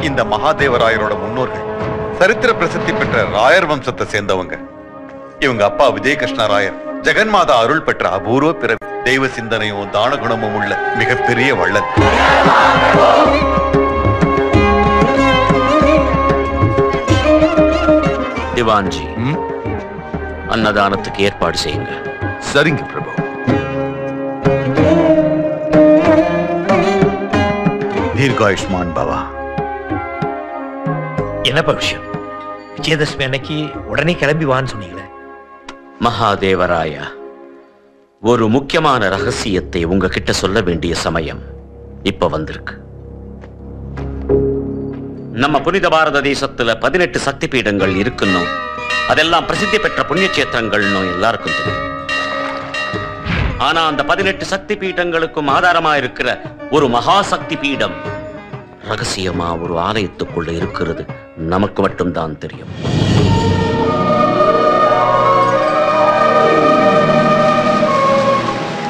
இந்த மகாதேவராயரோட முன்னோர்கள் சரித்திர பிரசித்தி பெற்ற ராயர் வம்சத்தை சேர்ந்தவங்க. இவங்க அப்பா விஜயகிருஷ்ண ராயர் ஜெகன்மாதா அருள் பெற்ற அபூர்வ பிறவி. தெய்வ சிந்தனையும் தான குணமும் உள்ள மிகப்பெரிய வள்ளல். திவான்ஜி, அன்னதானத்துக்கு ஏற்பாடு செய்யுங்க. சரிங்க பிரபு. தீர்காயுஷ்மான் பவா. என்னப்பா விஷயம்? விஜயதசமி அன்னைக்கு உடனே கிளம்பி வான்னு சொன்னீங்களே. மகாதேவராயா, ஒரு முக்கியமான ரகசியத்தை உங்ககிட்ட சொல்ல வேண்டிய சமயம் இப்ப வந்திருக்கு. நம்ம புனித பாரத தேசத்துல 18 சக்தி பீடங்கள் இருக்குன்னு, அதெல்லாம் பிரசித்தி பெற்ற புண்ணிய கஷேத்திரங்கள்னு எல்லாருக்கும் தெரியும். ஆனா அந்த 18 சக்தி பீடங்களுக்கும் ஆதாரமா இருக்கிற ஒரு மகா சக்தி பீடம் ரகசியமா ஒரு ஆலயத்துக்குள்ள இருக்கிறது நமக்கு மட்டும்தான் தெரியும்.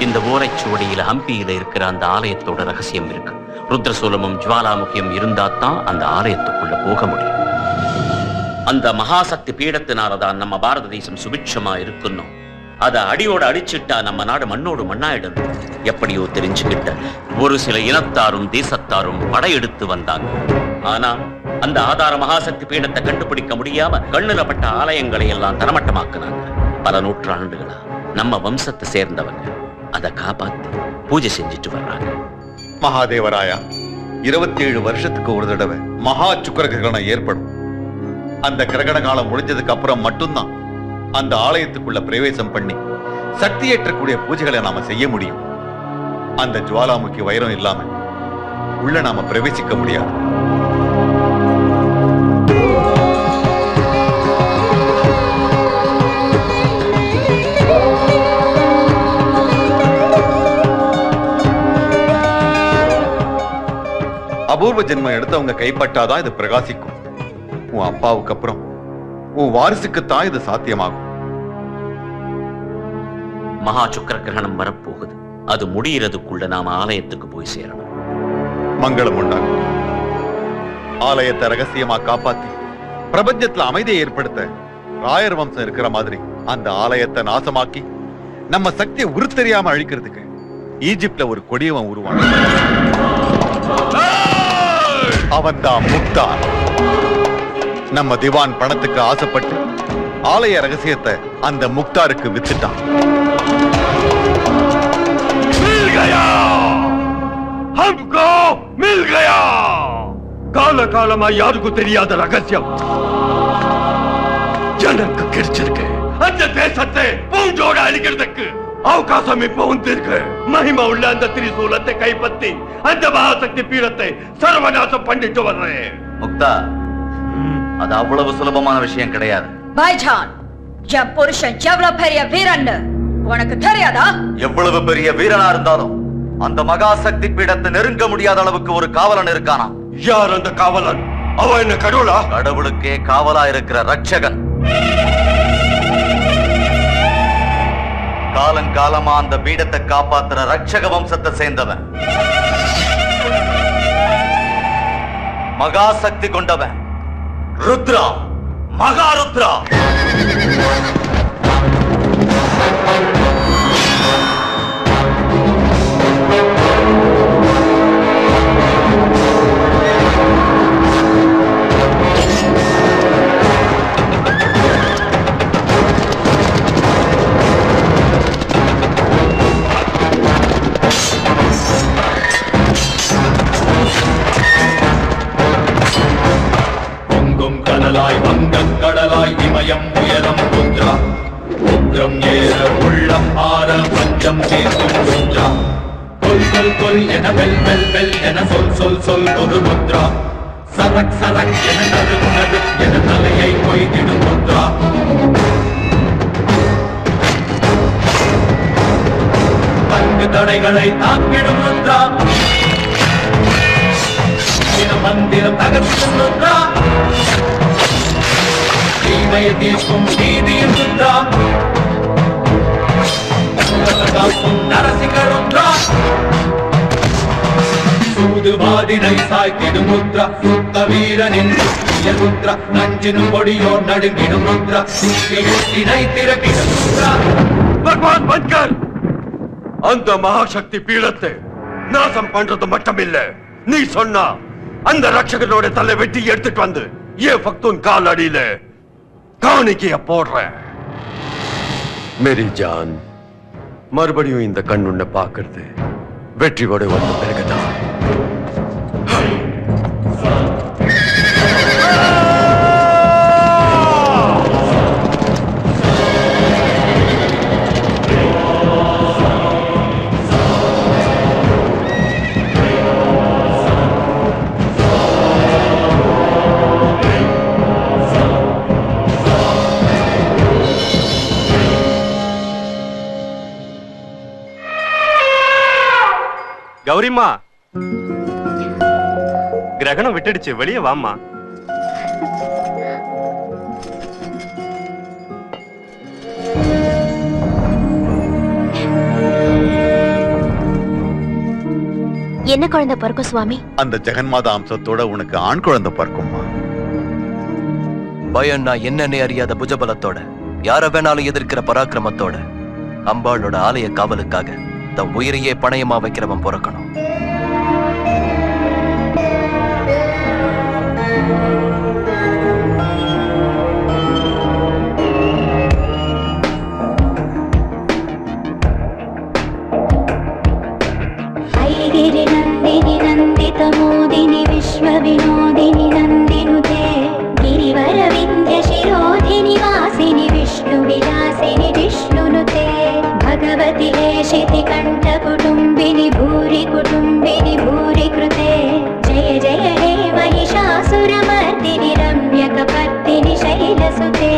இந்த ஓலைச்சுவடியில ஹம்பியில இருக்கிற அந்த ஆலயத்தோட ரகசியம் இருக்கு. ருத்ரசூலமும் ஜுவாலாமுகியும் இருந்தாத்தான் அந்த ஆலயத்துக்குள்ள போக முடியும். அந்த மகாசக்தி பீடத்தினாலதான் நம்ம பாரத தேசம் சுபிட்சமா இருக்கணும். அதை அடியோட அடிச்சுட்டா நம்ம நாடு மண்ணோடு மண்ணாயிடும். எப்படியோ தெரிஞ்சுக்கிட்ட ஒரு சில இனத்தாரும் தேசத்தாரும் படையெடுத்து வந்தாங்க. ஆனா அந்த ஆதார மகாசக்தி பீடத்தை கண்டுபிடிக்க முடியாம கண்ணுலப்பட்ட ஆலயங்களை எல்லாம் தரமட்டமாக்குனாங்க. பல நூற்றாண்டுகளா நம்ம வம்சத்தை சேர்ந்தவங்க அதை காப்பாத்தி பூஜை செஞ்சுட்டு வர்றாங்க. மகாதேவராயா, 27 வருஷத்துக்கு ஒரு தடவை மகா சுக்கிர கிரகணம் ஏற்படும். அந்த கிரகண காலம் முடிஞ்சதுக்கு அப்புறம் மட்டும்தான் அந்த ஆலயத்துக்குள்ள பிரவேசம் பண்ணி சக்தியேற்றக்கூடிய பூஜைகளை நாம செய்ய முடியும். அந்த ஜுவாலாமுகி வைரம் இல்லாம உள்ள நாம பிரவேசிக்க முடியாது. அபூர்வ ஜென்மம் எடுத்தவங்க கைப்பட்டாதான் இது பிரகாசிக்கும். உன் அப்பாவுக்கு அப்புறம் உன் வாரிசுக்குத்தான் இது சாத்தியமாகும். மகா சுக்கிர கிரகணம் வரப்போகுது. அது முடியறதுக்குள்ள நாம ஆலயத்துக்கு போய் சேரணும். மங்களம் உண்டாகும். ஆலயத்தை ரகசியமா காப்பாத்தி பிரபஞ்சத்துல அமைதியை ஏற்படுத்த ராயர் வம்சம் இருக்கிற மாதிரி அந்த ஆலயத்தை நாசமாக்கி நம்ம சக்தியை உருத்தெரியாம அழிக்கிறதுக்கு ஈஜிப்ட்ல ஒரு கொடியவன் உருவான். அவன்தான் முக்தார். நம்ம திவான் பணத்துக்கு ஆசைப்பட்டு ஆலய ரகசியத்தை அந்த முக்தாருக்கு வித்துட்டான். கால காலமா யாருக்கும் தெரியாத ரகசியம் எனக்கு கிடைச்சிருக்கு. அந்த தேசத்தை பூஞ்சோட அழிக்கிறதுக்கு அவகாசம் இப்ப வந்திருக்கு. மகிமா உள்ள அந்த திரிசூலத்தை கைப்பற்றி அந்த மகாசக்தி பீடத்தை சர்வநாசம் பண்ணிட்டு வர்றேன். முக்தா, அது அவ்வளவு சுலபமான விஷயம் கிடையாது. பாய்ஜான், என் புருஷன் எவ்வளவு பெரிய வீரன் உனக்கு தெரியாதா? எவ்வளவு பெரிய வீரனா இருந்தாலும் அந்த மகாசக்தி பீடத்தை நெருங்க முடியாத அளவுக்கு ஒரு காவலன் இருக்கானா? யார் அந்த காவலன்? அவன் என்ன கடவுளா? கடவுளுக்கே காவலா இருக்கிற ரட்சகன். காலங்காலமா அந்த பீடத்தை காப்பாத்துற ரட்சக வம்சத்தை சேர்ந்தவன், மகாசக்தி கொண்டவன், ருத்ரா, மகாருத்ரா. கடலாய் இமயம் உயரம் ருத்ரா, உக்ரம் ஏற உள்ளம் ஆற பஞ்சம் கேட்கும் ருத்ரா. கொல் கொல் கொல் என வெல் வெல் வெல் என சொல் சொல் சொல் ஒரு ருத்ரா. சரக் சரக் என நடு நடு என தலையை கொய்திடும் ருத்ரா. பங்கு தடைகளை தாக்கிடும் ருத்ரா. மந்திரம் தகர்க்கும் ருத்ரா. தீமையை தீர்க்கும் நீதியும் ருத்ரா. காக்கும் நரசிங்க ருத்ரா. சூது சுடுவாதினை சாய்த்திடும் ருத்ரா சுத்த வீரனின் சுற்றிய ருத்ரா நஞ்சினும் பொடியோர் நடுங்கிடும் ருத்ரா சித்தினை திறக்கிடும் ருத்ரா. பகவான் பன்கர், அந்த மகாசக்தி பீடத்தை நாசம் பண்றது மட்டுமில்ல, நீ சொன்னா அந்த ரட்சகனோட தலை வெட்டி எடுத்துட்டு வந்து ஏன் பக்தூன் கால் அடியில காணிக்கைய போடுற. மேரி ஜான், மறுபடியும் இந்த கண் உன்னை பாக்குறது வெற்றியோட வந்த பிறகுதான். கௌரிம்மா, கிரகணம் விட்டுடுச்சு, வெளியே வாம்மா. என்ன குழந்தை பிறக்கும் சுவாமி? அந்த ஜெகன்மாதா அம்சத்தோட உனக்கு ஆண் குழந்தை பிறக்கும்மா. பயம்னா என்னன்னே அறியாத புஜபலத்தோட, யார வேணாலும் எதிர்க்கிற பராக்கிரமத்தோட, அம்பாளோட ஆலய காவலுக்காக தன் உயிரையே பணயமா வைக்கிறவன் பிறக்கணும். ஐகிரி நந்தினி நந்தித மோதினி விஸ்வ வினோதினி நந்தினுதே गिरिवर विंध्य शिरोधिनि वासिनि विष्णु विलासिनि विष्णुनुते भगवति हेशिति कंठ कुटुंबिनि भूरि कृते जय जय हे महिषासुरमर्दिनि रम्यकपर्दिनि शैलसुते.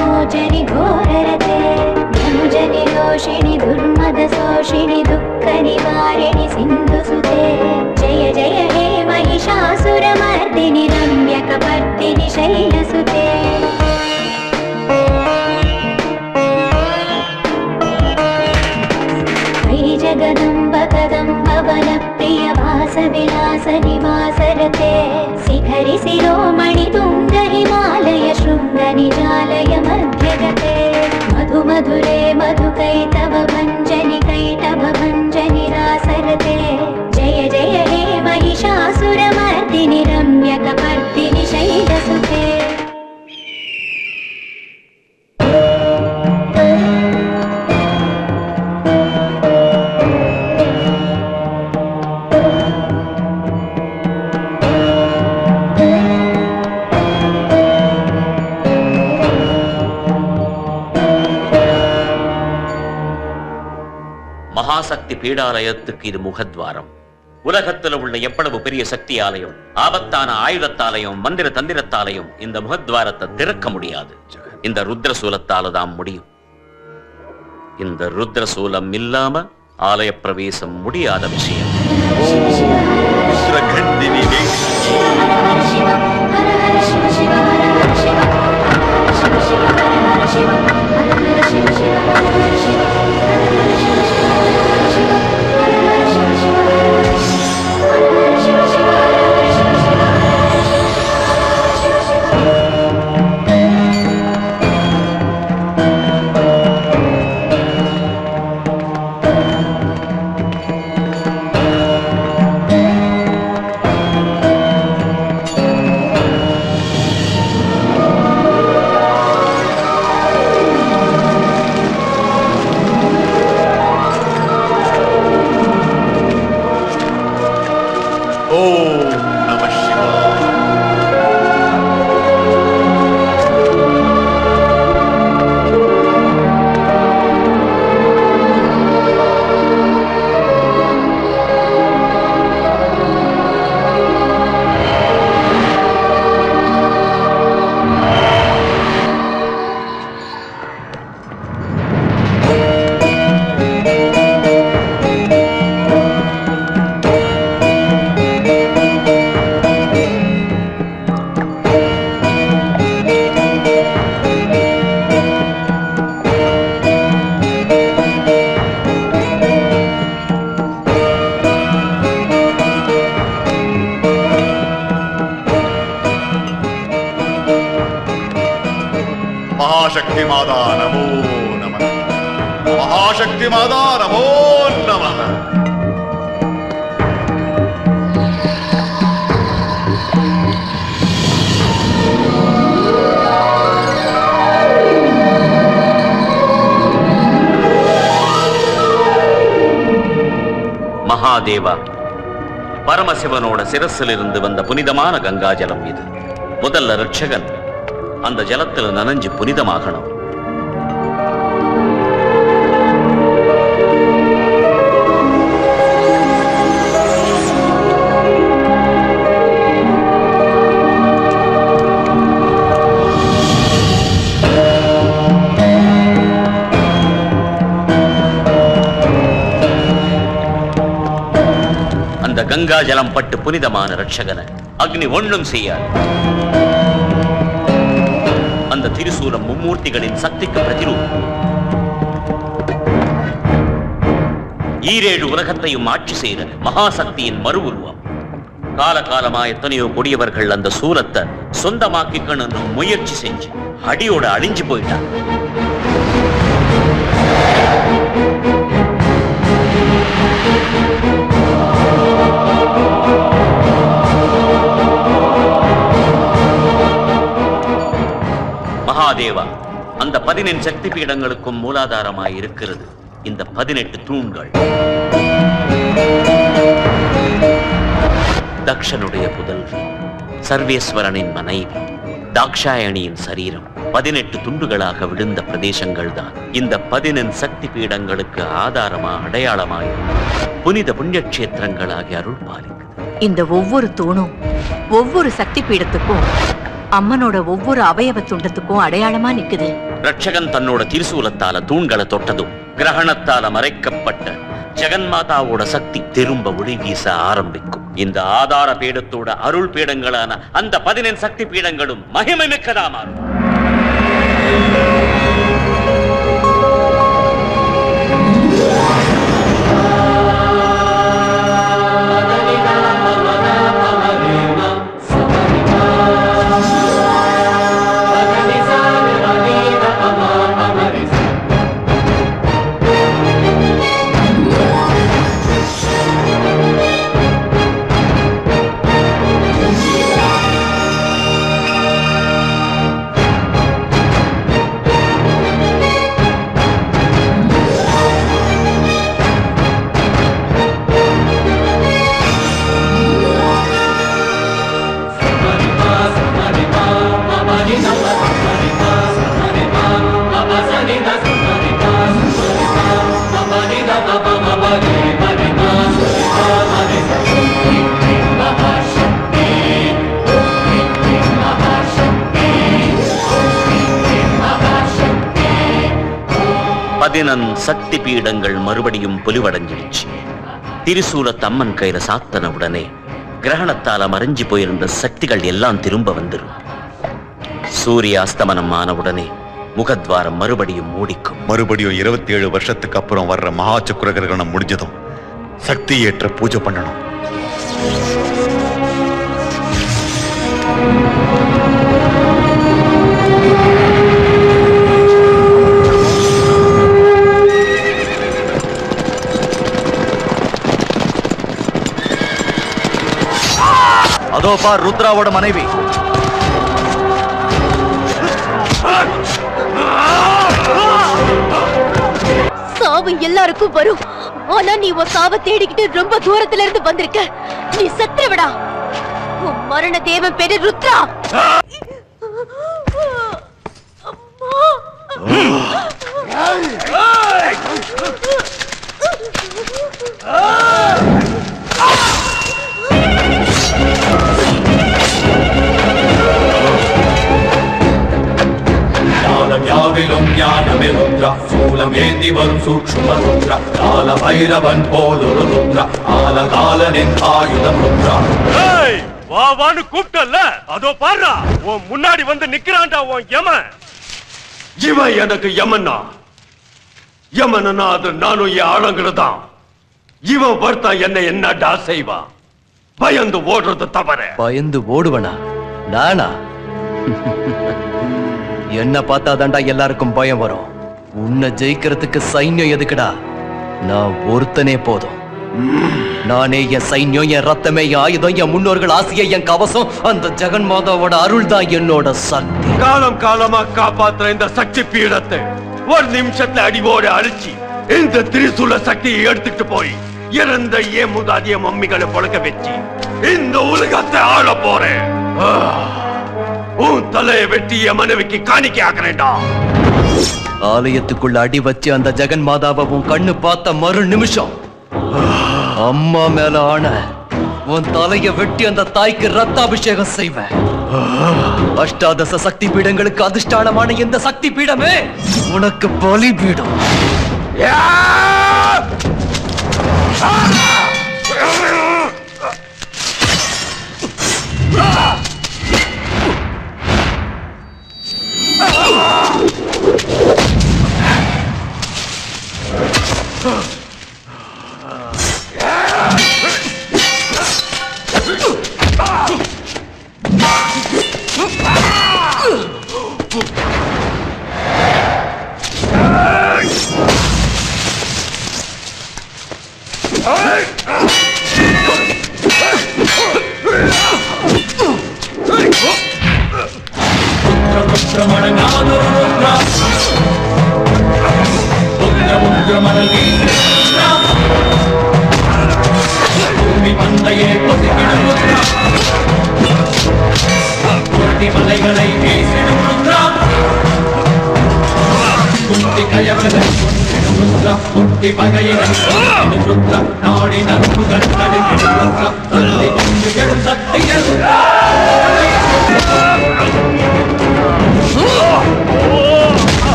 मोचनि घोररते धनुजनि दोषिणि दुर्मदशोषिणि दुःख निवारिणि सिन्धुसुते जय जय हे महिषासुरमर्दिनि रम्यकपर्दिनि शैलसुते. वै जगदम्ब कदम्ब वनप्रिय वासविलास निवासरते शिखरि शिरोमणि तुङ्ग हिमालय शृङ्ग निजालय मध्यगते मधु मधुरे मधुकैटभ भञ्जनि रासरते जय जय हे महिषासुरमर्दिनि रम्यकपर्दिनि शैलसुते. மகாசக்தி பீடாலயத்துக்கு இது முகத்வாரம். உலகத்தில் உள்ள எவ்வளவு பெரிய சக்தி ஆலயம், ஆபத்தான ஆயுதத்தாலையும் மந்திர தந்திரத்தாலையும் இந்த முகத்வாரத்தை திறக்க முடியாது. இந்த ருத்ரசூலத்தால தான் முடியும். இந்த ருத்ரசூலம் இல்லாம ஆலய பிரவேசம் முடியாத விஷயம். महाशक्ति माता नमो नमः। महाशक्ति माता नमो नमः। மகாதேவா, பரமசிவனோட சிரசிலிருந்து வந்த புனிதமான கங்கா ஜலம் இது. முதல்ல ரட்சகன் அந்த ஜலத்தில் நனைஞ்சு புனிதமாகணும். அந்த கங்கா ஜலம் பட்டு புனிதமான ரட்சகனை அக்னி ஒண்ணும் செய்யாது. அந்த திரிசூலம் மும்மூர்த்திகளின் சக்திக்கு பிரதிரூபம். ஈரேழு உலகத்தையும் ஆட்சி செய்த மகாசக்தியின் மறு உருவம். காலகாலமா எத்தனையோ கொடியவர்கள் அந்த சூலத்தை சொந்தமாக்கிக்கணும்னு முயற்சி செஞ்சு அடியோட அழிஞ்சு போயிட்டாங்க. மகாதேவா, அந்த 18 சக்தி பீடங்களுக்கும் மூலாதாரமாய் இருக்கிறது இந்த 18 தூண்கள். தக்ஷனுடைய புதல்வி, சர்வேஸ்வரனின் மனைவி, தாக்ஷாயணியின் சரீரம் 18 துண்டுகளாக விழுந்த பிரதேசங்கள் தான் இந்த 18 சக்தி பீடங்களுக்கு ஆதாரமா அடையாளமாய் புனித புண்ணியக்ஷேத்திரங்களாகி அருள் பாலிக்குது. இந்த ஒவ்வொரு தூணும் ஒவ்வொரு சக்தி பீடத்துக்கும் அம்மனோட ஒவ்வொரு அவயவ துண்டத்துக்கும் அடையாளமா நிக்குது. ரட்சகன் தன்னோட திரிசூலத்தால தூண்களை தொட்டதும் கிரகணத்தால மறைக்கப்பட்ட ஜெகன்மாதாவோட சக்தி திரும்ப ஒளி வீச ஆரம்பிக்கும். இந்த ஆதார பீடத்தோட அருள் பீடங்களான அந்த 18 சக்தி பீடங்களும் மகிமை மிக்கதா மாறும். சக்தி பீடங்கள் மறுபடியும் பொலிவடைஞ்சிடுச்சு. திரிசூலத்து அம்மன் கையில சாத்தன உடனே கிரகணத்தால மறைஞ்சு போயிருந்த சக்திகள் எல்லாம் திரும்ப வந்துடும். சூரிய அஸ்தமனம் ஆன உடனே முகத்வாரம் மறுபடியும் மூடிக்கும். மறுபடியும் 27 வருஷத்துக்கு அப்புறம் வர்ற மகா சக்கர கிரகணம் முடிஞ்சதும் சக்தி ஏற்ற பூஜை பண்ணணும். அதோ பார் ருத்ராவோட மனைவி. சாவு எல்லாருக்கும் வரும். ஆனா நீ உன் சாவை தேடிக்கிட்டு ரொம்ப தூரத்துல இருந்து வந்திருக்க. நீ செத்துவிடா. உன் மரண தேவன் பேரு ருத்ரா. யாவிலும் ஞானமே ருத்ரா, சூலம் ஏந்தி வரும் சூக்ஷ்ம ருத்ரா, கால பைரவன் போலொரு ருத்ரா, ஆலகாலனின் ஆயுதம் ருத்ரா. வாவான்னு கூப்பிட்டல்ல, அதோ பாருடா உன் முன்னாடி வந்து நிக்கிறான்டா உன் யமன். இவன் எனக்கு யமன்னா, யமனா அது நானும் என் ஆளுங்களுதான். இவன் வர்த்தா என்னடா செய்வான்? பயந்து ஓடுறது தவற. பயந்து ஓடுவனா நானா? என்ன பார்த்தாதாண்டா எல்லாருக்கும் பயம் வரும். உன்னை ஜெயிக்கிறதுக்கு சைன்யம் எதுக்குடா? நான் ஒருத்தனே போதும். நானே என் சைன்யம், என் ரத்தமே, என் ஆயுதம், என் முன்னோர்கள் ஆசையை, என் கவசம். அந்த ஜெகன்மாதாவோட அருள் தான் என்னோட சக்தி. காலம் காலமா காப்பாத்துற இந்த சக்தி பீடத்தை ஒரு நிமிஷத்துல அடிவோட அழிச்சு இந்த திரிசூல சக்தியை எடுத்துட்டு போய் இறந்த ஏன் மூதாதிய மம்மிகளை பொழக்க வச்சு இந்த உலகத்தை ஆள போறேன். உன் தலையை வெட்டி என் மனைவிக்கு காணிக்கை ஆக்குறேன்டா. ஆலயத்துக்குள்ள அடி வச்சு அந்த ஜெகன்மாதாவை உன் கண்ணு பார்த்த மறு நிமிஷம் அம்மா மேல ஆன உன் தலைய வெட்டி அந்த தாய்க்கு ரத்தாபிஷேகம் செய்வேன். அஷ்டாதச சக்தி பீடங்களுக்கு அதிஷ்டானமான இந்த சக்தி பீடமே உனக்கு பலி பீடம்.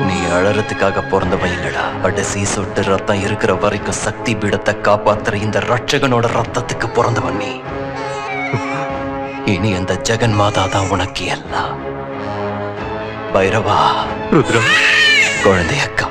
நீ அழறதுக்காக பிறந்தவன் இல்லடா. கடைசி சொட்டு ரத்தம் இருக்கிற வரைக்கும் சக்தி பீடத்தை காப்பாத்துற இந்த ரட்சகனோட ரத்தத்துக்கு பிறந்தவன் நீ. இனி அந்த ஜெகன் மாதா தான் உனக்கு எல்லாம். பைரவா, குழந்தையக்கா.